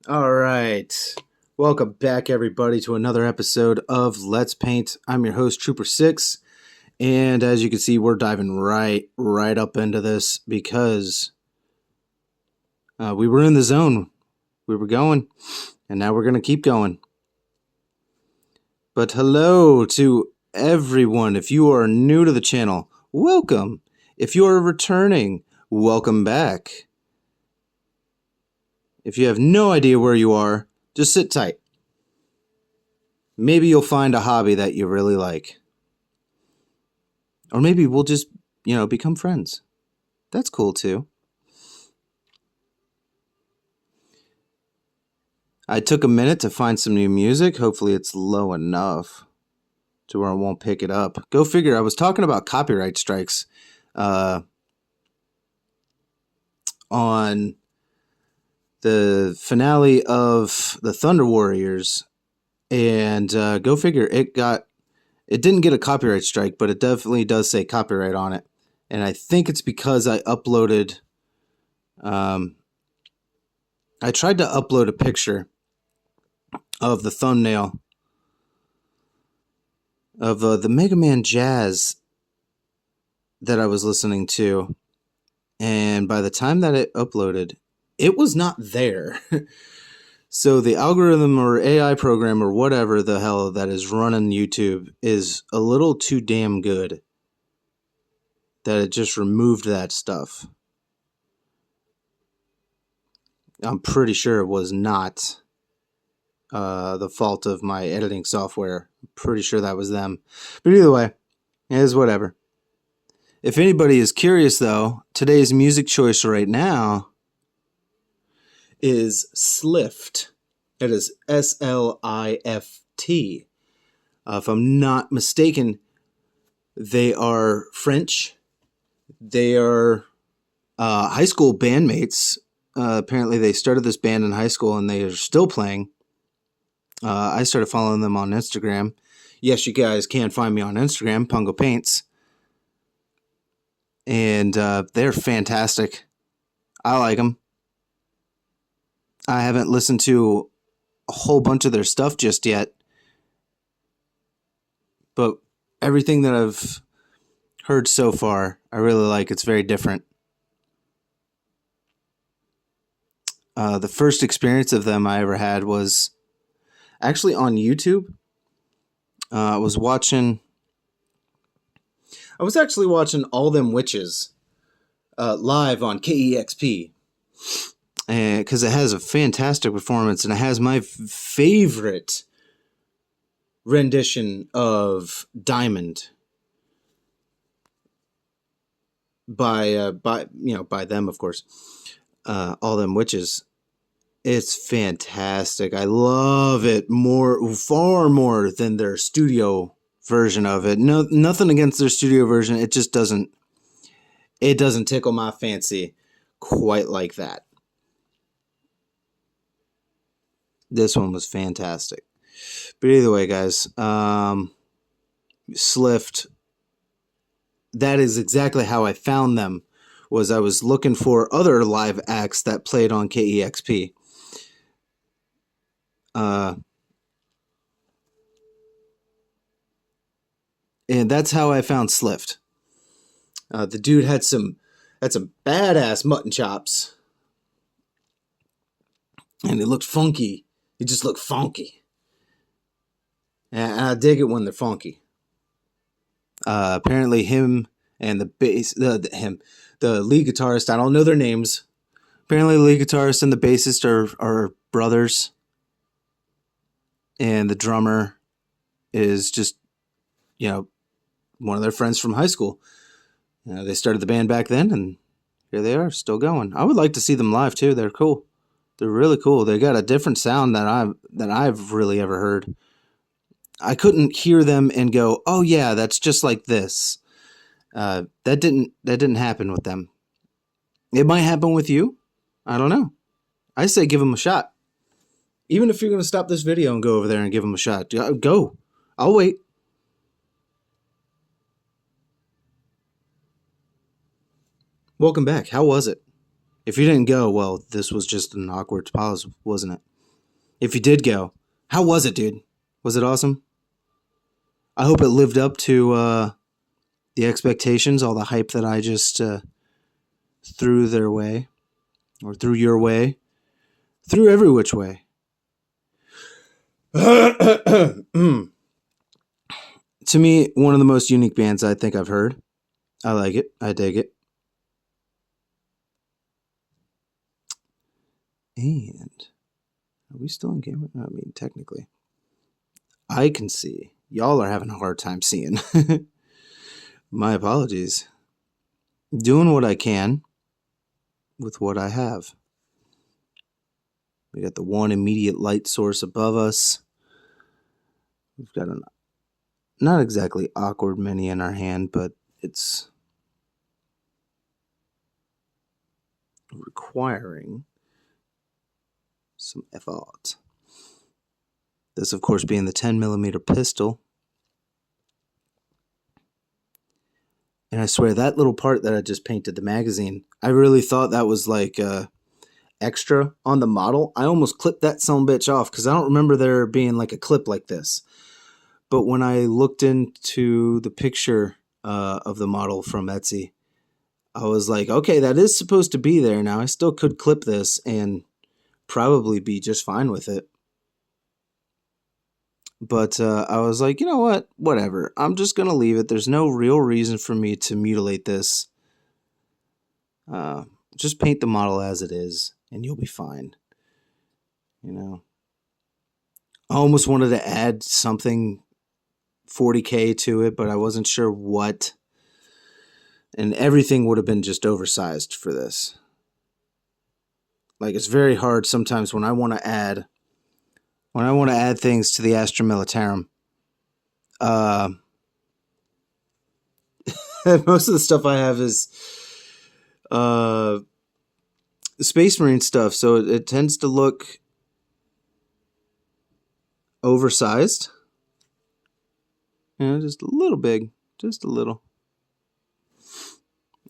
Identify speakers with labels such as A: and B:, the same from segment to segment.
A: All right. Welcome back, everybody, to another episode of Let's Paint. I'm your host, Trooper6, and as you can see, we're diving right up into this because we were in the zone. We were going, and now we're going to keep going. But hello to everyone. If you are new to the channel, welcome. If you are returning, welcome back. If you have no idea where you are, just sit tight. Maybe you'll find a hobby that you really like. Or maybe we'll just, become friends. That's cool too. I took a minute to find some new music. Hopefully it's low enough to where I won't pick it up. Go figure. I was talking about copyright strikes on the finale of the Thunder Warriors. And go figure, it didn't get a copyright strike, but it definitely does say copyright on it. And I think it's because I uploaded, I tried to upload a picture of the thumbnail of the Mega Man Jazz that I was listening to. And by the time that it uploaded, it was not there. So the algorithm or AI program or whatever the hell that is running YouTube is a little too damn good that it just removed that stuff. I'm pretty sure it was not the fault of my editing software. I'm pretty sure that was them. But either way, it is whatever. If anybody is curious, though, today's music choice right now is Slift. It is S-L-I-F-T. If I'm not mistaken, they are French. They are high school bandmates. Apparently, they started this band in high school, and they are still playing. I started following them on Instagram. Yes, you guys can find me on Instagram, Pungo Paints. And they're fantastic. I like them. I haven't listened to a whole bunch of their stuff just yet. But everything that I've heard so far, I really like. It's very different. The first experience of them I ever had was actually on YouTube. I was actually watching All Them Witches live on KEXP. Because it has a fantastic performance, and it has my favorite rendition of Diamond by them, of course. All Them Witches. It's fantastic. I love it far more than their studio version of it. No, nothing against their studio version. It just doesn't tickle my fancy quite like that. This one was fantastic. But either way, guys, Slift, that is exactly how I found them. Was I was looking for other live acts that played on KEXP. And that's how I found Slift. The dude had some badass mutton chops. And it looked funky. It just looked funky. And I dig it when they're funky. Apparently him and the lead guitarist, I don't know their names. Apparently the lead guitarist and the bassist are brothers. And the drummer is just, one of their friends from high school. They started the band back then, and here they are, still going. I would like to see them live too. They're cool. They're really cool. They got a different sound than I've really ever heard. I couldn't hear them and go, "Oh yeah, that's just like this." That didn't happen with them. It might happen with you. I don't know. I say give them a shot. Even if you're going to stop this video and go over there and give them a shot, go. I'll wait. Welcome back. How was it? If you didn't go, well, this was just an awkward pause, wasn't it? If you did go, how was it, dude? Was it awesome? I hope it lived up to the expectations, all the hype that I just threw their way, or threw your way, threw every which way. To me, one of the most unique bands I think I've heard. I like it. I dig it. And are we still in camera? I mean, technically. I can see. Y'all are having a hard time seeing. My apologies. Doing what I can with what I have. We got the one immediate light source above us. We've got a not exactly awkward mini in our hand, but it's requiring some effort. This, of course, being the 10mm pistol. And I swear, that little part that I just painted, the magazine, I really thought that was like extra on the model. I almost clipped that sumbitch off because I don't remember there being like a clip like this. But when I looked into the picture of the model from Etsy, I was like, okay, that is supposed to be there. Now I still could clip this and probably be just fine with it. But I was like, you know what? Whatever. I'm just going to leave it. There's no real reason for me to mutilate this. Just paint the model as it is, and you'll be fine. You know? I almost wanted to add something 40K to it, but I wasn't sure what. And everything would have been just oversized for this. Like, it's very hard sometimes when I want to add things to the Astra Militarum. Most of the stuff I have is Space Marine stuff, so it tends to look oversized. You know, just a little big. Just a little.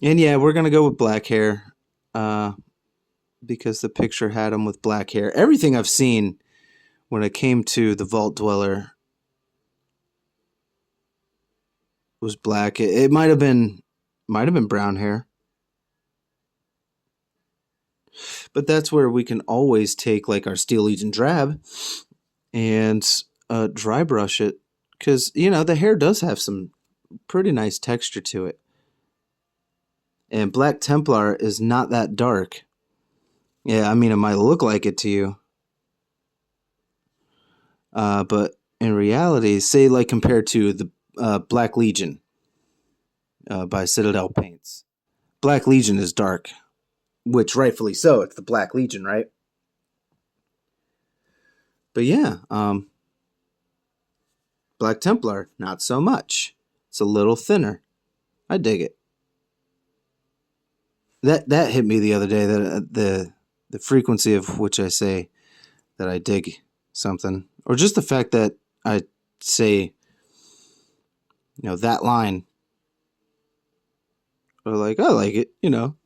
A: And yeah, we're going to go with black hair because the picture had him with black hair. Everything I've seen when it came to the Vault Dweller was black. It might have been brown hair. But that's where we can always take like our Steel Legion drab and dry brush it. Because, you know, the hair does have some pretty nice texture to it. And Black Templar is not that dark. Yeah, I mean, it might look like it to you. But in reality, say like compared to the Black Legion by Citadel Paints. Black Legion is dark. Which rightfully so. It's the Black Legion, right? But yeah, Black Templar, not so much. It's a little thinner. I dig it. That hit me the other day. That the frequency of which I say that I dig something, or just the fact that I say, you know, that line, or like I like it, you know.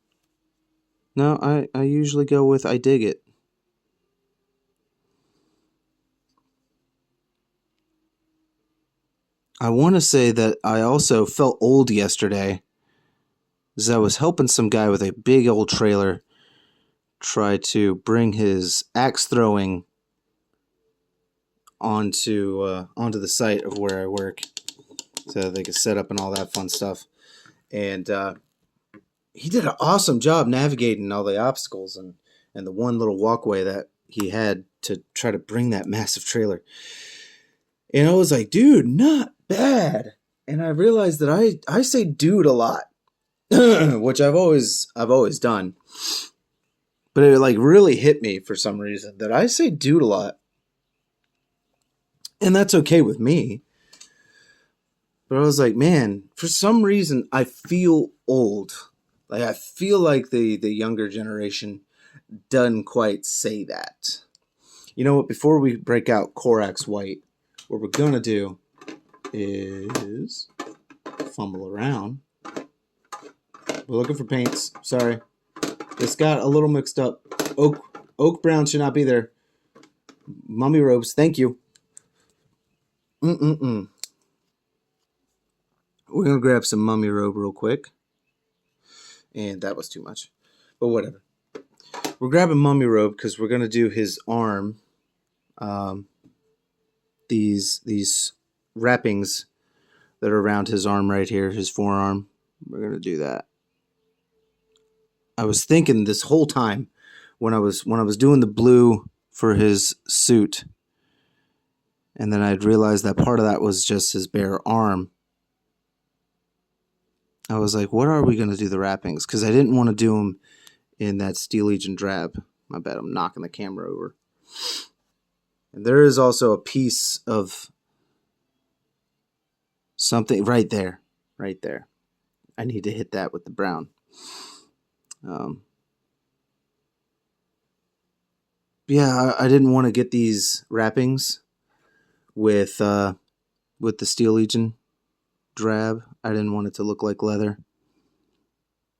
A: No, I usually go with I dig it. I want to say that I also felt old yesterday as I was helping some guy with a big old trailer try to bring his axe throwing onto the site of where I work so they could set up and all that fun stuff. And he did an awesome job navigating all the obstacles and the one little walkway that he had to try to bring that massive trailer. And I was like, dude, not bad. And I realized that I say dude a lot, which I've always done. But it like really hit me for some reason that I say dude a lot. And that's okay with me. But I was like, man, for some reason I feel old. Like I feel like the younger generation doesn't quite say that. You know what? Before we break out Corax White, what we're going to do is fumble around. We're looking for paints. Sorry. This got a little mixed up. Oak brown should not be there. Mummy robes. Thank you. Mm-mm-mm. We're going to grab some mummy robe real quick. And that was too much. But whatever. We're grabbing mummy robe because we're going to do his arm. These wrappings that are around his arm right here, his forearm. We're going to do that. I was thinking this whole time when I was doing the blue for his suit, and then I'd realized that part of that was just his bare arm. I was like, what are we going to do the wrappings? Because I didn't want to do them in that Steel Legion drab. My bad, I'm knocking the camera over. And there is also a piece of something right there. Right there. I need to hit that with the brown. Yeah, I didn't want to get these wrappings with the Steel Legion drab. I didn't want it to look like leather.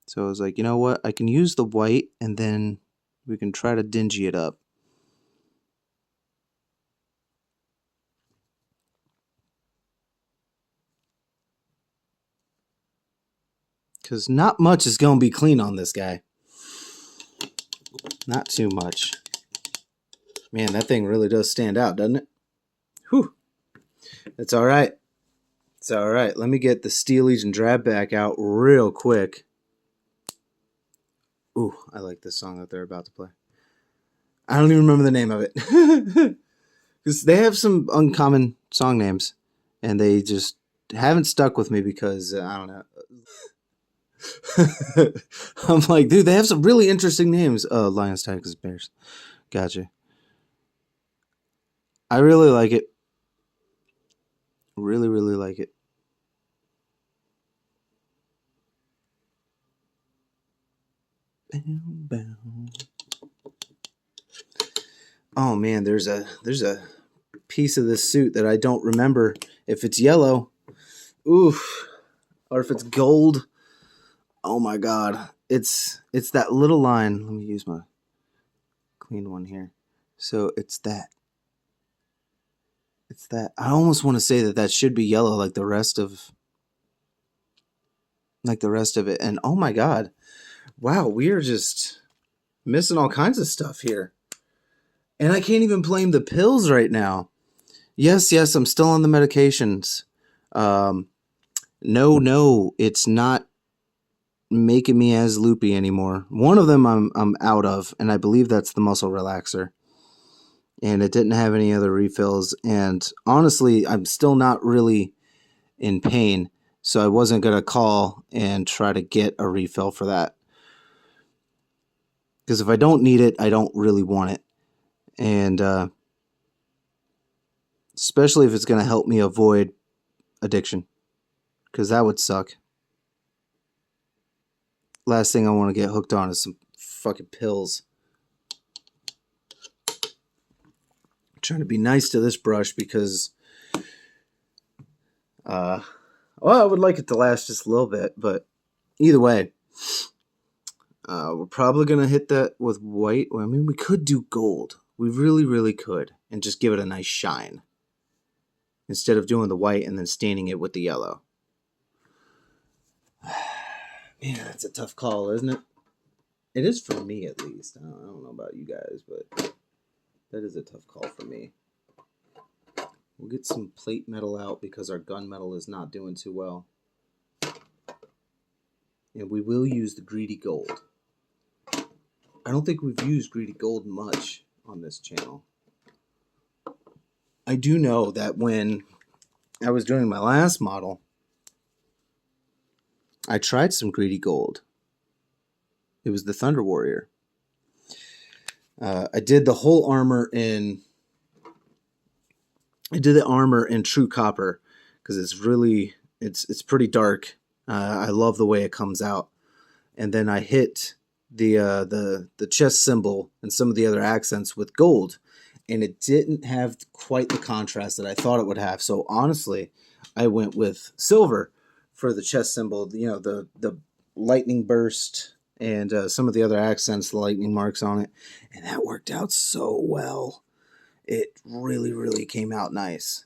A: So I was like, you know what? I can use the white and then we can try to dingy it up. Because not much is going to be clean on this guy. Not too much. Man, that thing really does stand out, doesn't it? Whew. It's all right. It's all right. Let me get the Steel Legion drab back out real quick. Ooh, I like this song that they're about to play. I don't even remember the name of it. Because they have some uncommon song names. And they just haven't stuck with me because, I don't know. I'm like, dude, they have some really interesting names. Lions, Tigers, Bears. Gotcha. I really like it. Really, really like it. Bow, bow. Oh man, there's a piece of this suit that I don't remember if it's yellow. Oof. Or if it's gold. Oh my god. It's that little line. Let me use my clean one here. So it's that. It's that. I almost want to say that should be yellow like the rest of it. And oh my god. Wow, we are just missing all kinds of stuff here. And I can't even blame the pills right now. Yes, I'm still on the medications. No, it's not making me as loopy anymore. One of them I'm out of, and I believe that's the muscle relaxer. And it didn't have any other refills. And honestly, I'm still not really in pain, so I wasn't gonna call and try to get a refill for that. Because if I don't need it, I don't really want it. And especially if it's gonna help me avoid addiction, because that would suck. Last thing I want to get hooked on is some fucking pills. I'm trying to be nice to this brush because well, I would like it to last just a little bit, but either way, we're probably gonna hit that with white. Well, I mean, we could do gold. We really, really could, and just give it a nice shine instead of doing the white and then staining it with the yellow. Man, that's a tough call, isn't it? It is for me, at least. I don't know about you guys, but that is a tough call for me. We'll get some plate metal out because our gun metal is not doing too well. And we will use the greedy gold. I don't think we've used greedy gold much on this channel. I do know that when I was doing my last model, I tried some greedy gold. It was the Thunder Warrior. I did the whole armor in... I did the armor in true copper because it's really... It's pretty dark. I love the way it comes out. And then I hit the chest symbol and some of the other accents with gold, and it didn't have quite the contrast that I thought it would have. So honestly, I went with silver for the chest symbol. You know, the lightning burst and some of the other accents, the lightning marks on it, and that worked out so well. it really, really came out nice.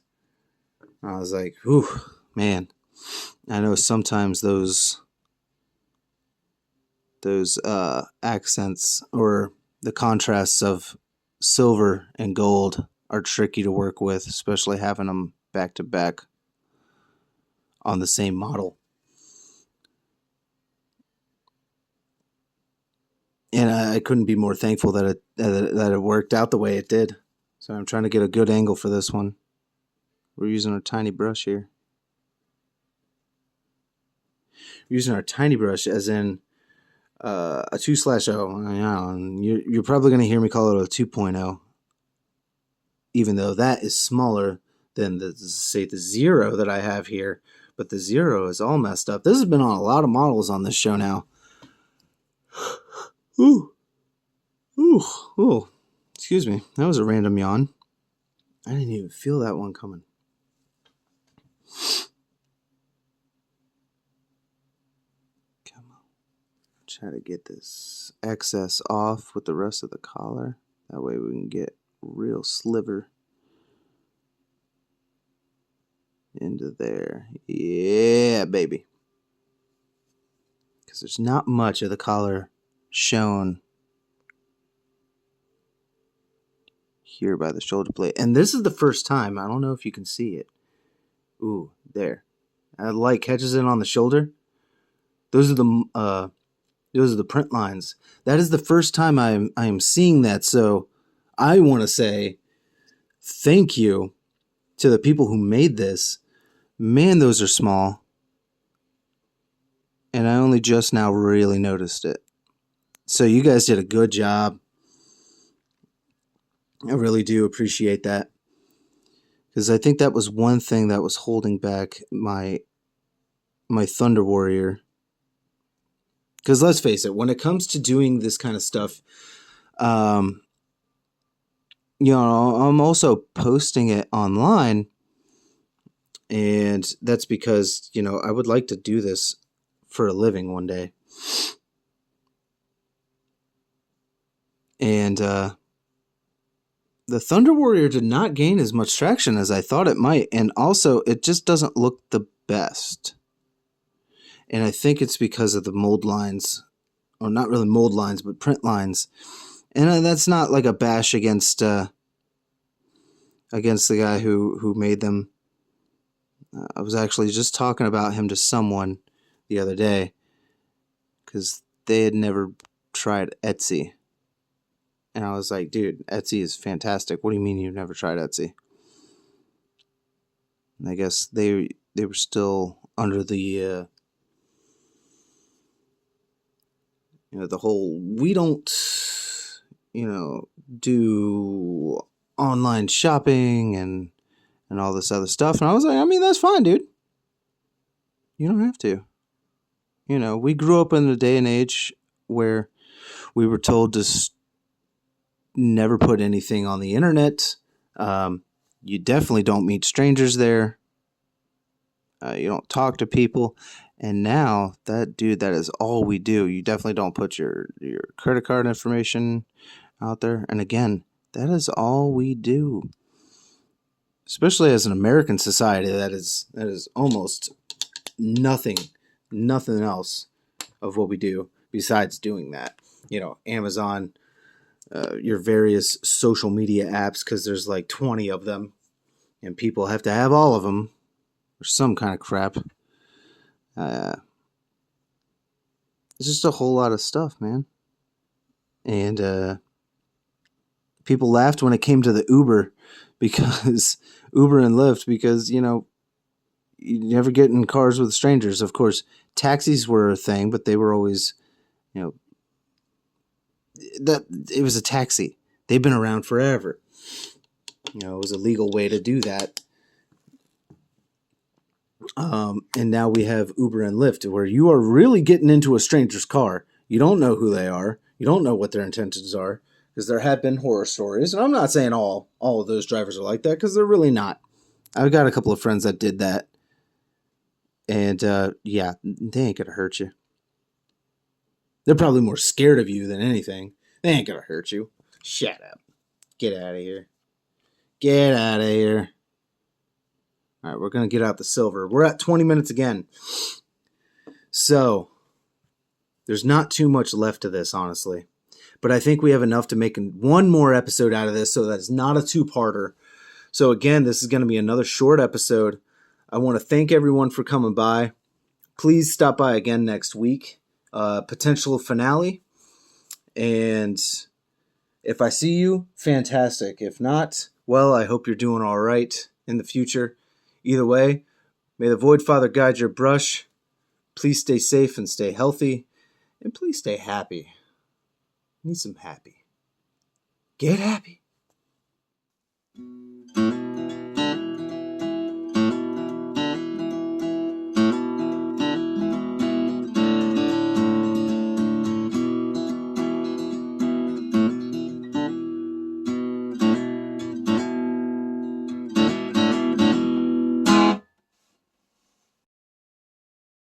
A: I was like, "Ooh, man!" I know sometimes those accents or the contrasts of silver and gold are tricky to work with, especially having them back to back on the same model. And I couldn't be more thankful that it worked out the way it did. So I'm trying to get a good angle for this one. We're using our tiny brush here. We're using our tiny brush as in a 2/0. You're probably going to hear me call it a 2.0, even though that is smaller than the 0 that I have here. But the 0 is all messed up. This has been on a lot of models on this show now. Ooh. Ooh. Ooh. Excuse me. That was a random yawn. I didn't even feel that one coming. Come on. Try to get this excess off with the rest of the collar. That way we can get real sliver into there. Yeah, baby. Because there's not much of the collar shown here by the shoulder blade. And this is the first time. I don't know if you can see it. Ooh, there. The light catches it on the shoulder. Those are the print lines. That is the first time I am seeing that. So I want to say thank you to the people who made this. Man, those are small. And I only just now really noticed it. So you guys did a good job. I really do appreciate that. Because I think that was one thing that was holding back my Thunder Warrior. Because let's face it, when it comes to doing this kind of stuff, I'm also posting it online. And that's because, I would like to do this for a living one day. And the Thunder Warrior did not gain as much traction as I thought it might. And also, it just doesn't look the best. And I think it's because of the mold lines. Or not really mold lines, but print lines. And that's not like a bash against the guy who made them. I was actually just talking about him to someone the other day. Because they had never tried Etsy. And I was like, dude, Etsy is fantastic. What do you mean you've never tried Etsy? And I guess they were still under the the whole, we don't do online shopping and all this other stuff. And I was like, I mean, that's fine, dude. You don't have to. We grew up in a day and age where we were told to never put anything on the internet. You definitely don't meet strangers there. You don't talk to people. And now that is all we do. You definitely don't put your credit card information out there. And again, that is all we do. Especially as an American society, that is almost nothing else of what we do besides doing that. Amazon, your various social media apps, because there's like 20 of them, and people have to have all of them or some kind of crap. It's just a whole lot of stuff, man. And people laughed when it came to the Uber, because Uber and Lyft, because you never get in cars with strangers. Of course, taxis were a thing, but they were always, that it was a taxi. They've been around forever. It was a legal way to do that. And now we have Uber and Lyft, where you are really getting into a stranger's car. You don't know who they are. You don't know what their intentions are, because there have been horror stories. And I'm not saying all of those drivers are like that, because they're really not. I've got a couple of friends that did that. And yeah, they ain't going to hurt you. They're probably more scared of you than anything. They ain't going to hurt you. Shut up. Get out of here. Get out of here. All right, we're going to get out the silver. We're at 20 minutes again. So, there's not too much left of this, honestly. But I think we have enough to make one more episode out of this so that it's not a two-parter. So, again, this is going to be another short episode. I want to thank everyone for coming by. Please stop by again next week. Potential finale. And if I see you, fantastic. If not, well, I hope you're doing all right in the future. Either way, may the Void Father guide your brush. Please stay safe and stay healthy. And please stay happy. Need some happy. Get happy.